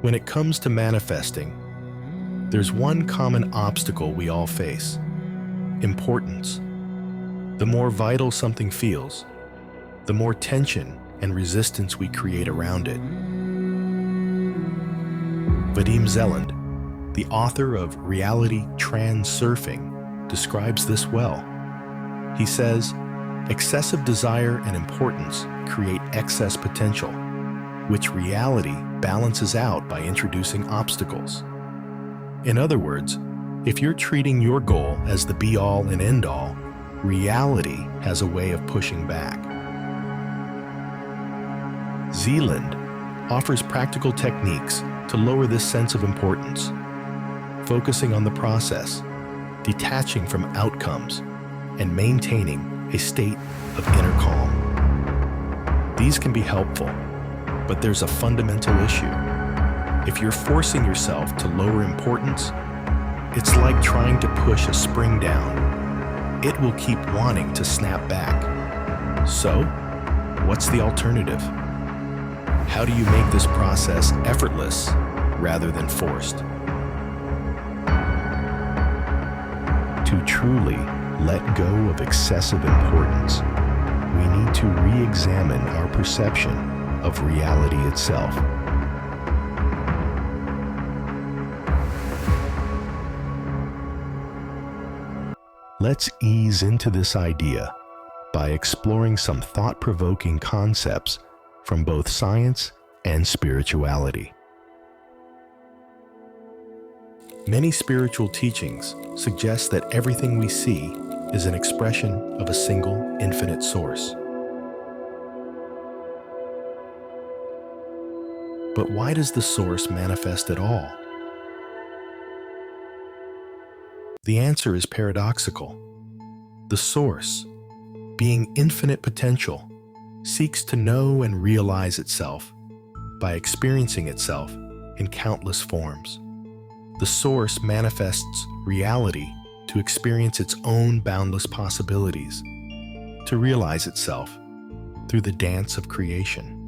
When it comes to manifesting, there's one common obstacle we all face: importance. The more vital something feels, the more tension and resistance we create around it. Vadim Zeland, the author of Reality Transurfing, describes this well. He says, excessive desire and importance create excess potential, which reality balances out by introducing obstacles. In other words, if you're treating your goal as the be-all and end-all, reality has a way of pushing back. Zeland offers practical techniques to lower this sense of importance, focusing on the process, detaching from outcomes, and maintaining a state of inner calm. These can be helpful, but there's a fundamental issue. If you're forcing yourself to lower importance, it's like trying to push a spring down. It will keep wanting to snap back. So, what's the alternative? How do you make this process effortless rather than forced? To truly let go of excessive importance, we need to re-examine our perception of reality itself. Let's ease into this idea by exploring some thought-provoking concepts from both science and spirituality. Many spiritual teachings suggest that everything we see is an expression of a single, infinite source. But why does the source manifest at all? The answer is paradoxical. The source, being infinite potential, seeks to know and realize itself by experiencing itself in countless forms. The source manifests reality to experience its own boundless possibilities, to realize itself through the dance of creation.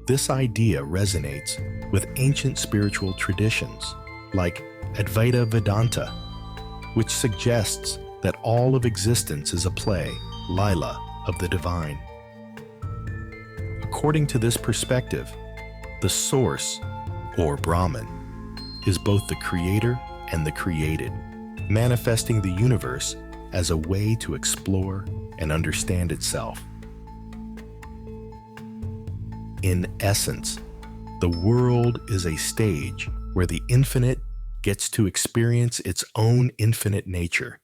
This idea resonates with ancient spiritual traditions like Advaita Vedanta, which suggests that all of existence is a play, Lila, of the divine. According to this perspective, the source, or Brahman, is both the creator and the created, manifesting the universe as a way to explore and understand itself. In essence, the world is a stage where the infinite gets to experience its own infinite nature,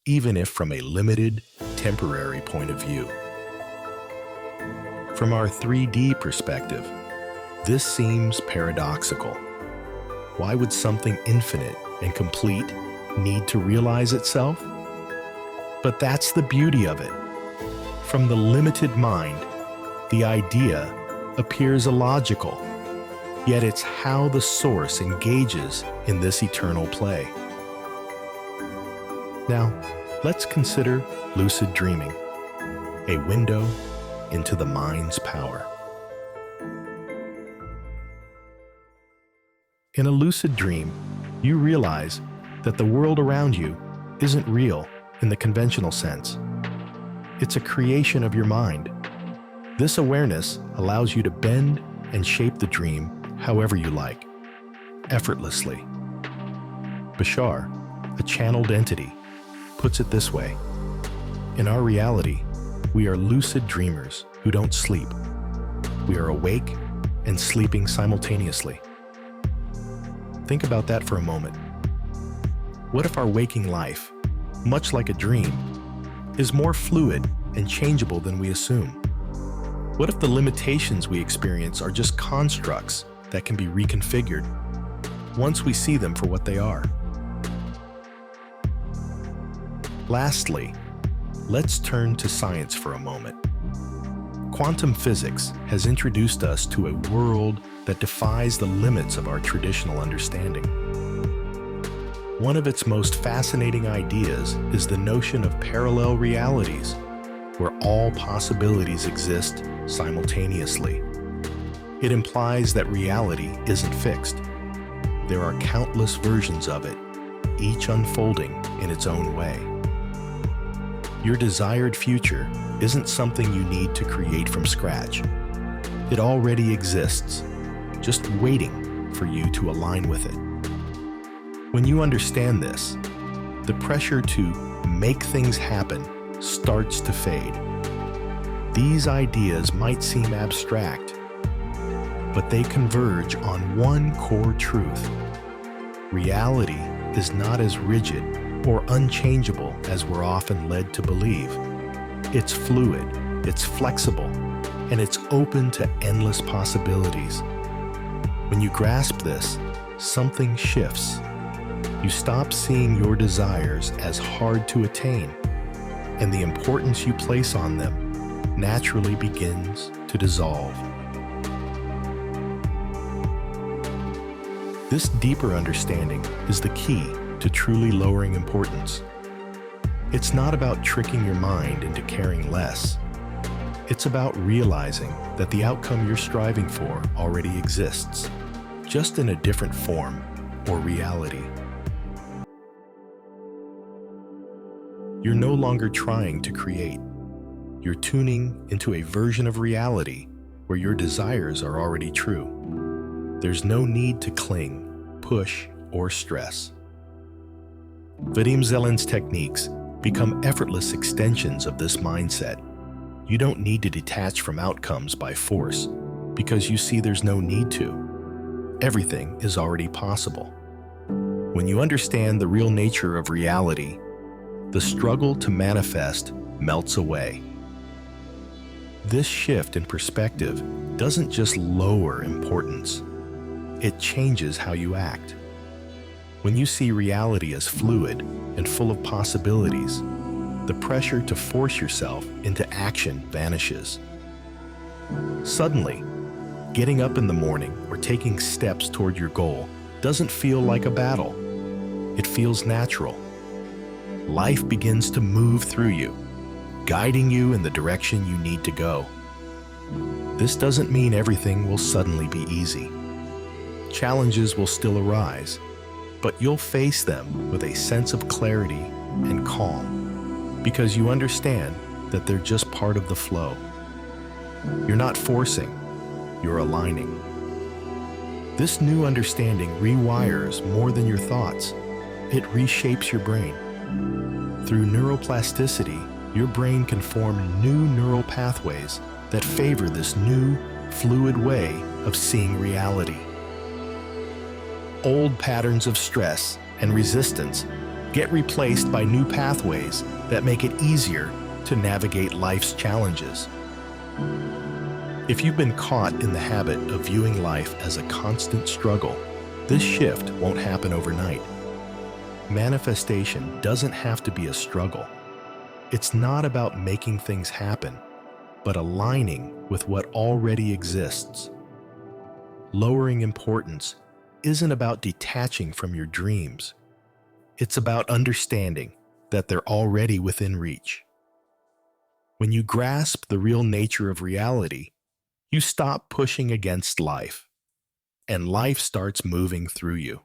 even if from a limited, temporary point of view. From our 3D perspective, this seems paradoxical. Why would something infinite and complete need to realize itself? But that's the beauty of it. From the limited mind, the idea appears illogical, yet it's how the source engages in this eternal play. Now, let's consider lucid dreaming, a window into the mind's power. In a lucid dream, you realize that the world around you isn't real in the conventional sense. It's a creation of your mind. This awareness allows you to bend and shape the dream however you like, effortlessly. Bashar, a channeled entity, puts it this way: in our reality, we are lucid dreamers who don't sleep. We are awake and sleeping simultaneously. Think about that for a moment. What if our waking life, much like a dream, is more fluid and changeable than we assume? What if the limitations we experience are just constructs that can be reconfigured once we see them for what they are? Lastly, let's turn to science for a moment. Quantum physics has introduced us to a world that defies the limits of our traditional understanding. One of its most fascinating ideas is the notion of parallel realities, where all possibilities exist simultaneously. It implies that reality isn't fixed. There are countless versions of it, each unfolding in its own way. Your desired future isn't something you need to create from scratch. It already exists, just waiting for you to align with it. When you understand this, the pressure to make things happen starts to fade. These ideas might seem abstract, but they converge on one core truth. Reality is not as rigid or unchangeable as we're often led to believe. It's fluid, it's flexible, and it's open to endless possibilities. When you grasp this, something shifts. You stop seeing your desires as hard to attain, and the importance you place on them naturally begins to dissolve. This deeper understanding is the key to truly lowering importance. It's not about tricking your mind into caring less. It's about realizing that the outcome you're striving for already exists, just in a different form or reality. You're no longer trying to create. You're tuning into a version of reality where your desires are already true. There's no need to cling, push, or stress. Vadim Zeland's techniques become effortless extensions of this mindset. You don't need to detach from outcomes by force because you see there's no need to. Everything is already possible. When you understand the real nature of reality, the struggle to manifest melts away. This shift in perspective doesn't just lower importance, it changes how you act. When you see reality as fluid and full of possibilities, the pressure to force yourself into action vanishes. Suddenly, getting up in the morning or taking steps toward your goal doesn't feel like a battle. It feels natural. Life begins to move through you, guiding you in the direction you need to go. This doesn't mean everything will suddenly be easy. Challenges will still arise, but you'll face them with a sense of clarity and calm, because you understand that they're just part of the flow. You're not forcing, you're aligning. This new understanding rewires more than your thoughts. It reshapes your brain. Through neuroplasticity, your brain can form new neural pathways that favor this new, fluid way of seeing reality. Old patterns of stress and resistance get replaced by new pathways that make it easier to navigate life's challenges. If you've been caught in the habit of viewing life as a constant struggle, this shift won't happen overnight. Manifestation doesn't have to be a struggle. It's not about making things happen, but aligning with what already exists. Lowering importance isn't about detaching from your dreams. It's about understanding that they're already within reach. When you grasp the real nature of reality, you stop pushing against life, and life starts moving through you.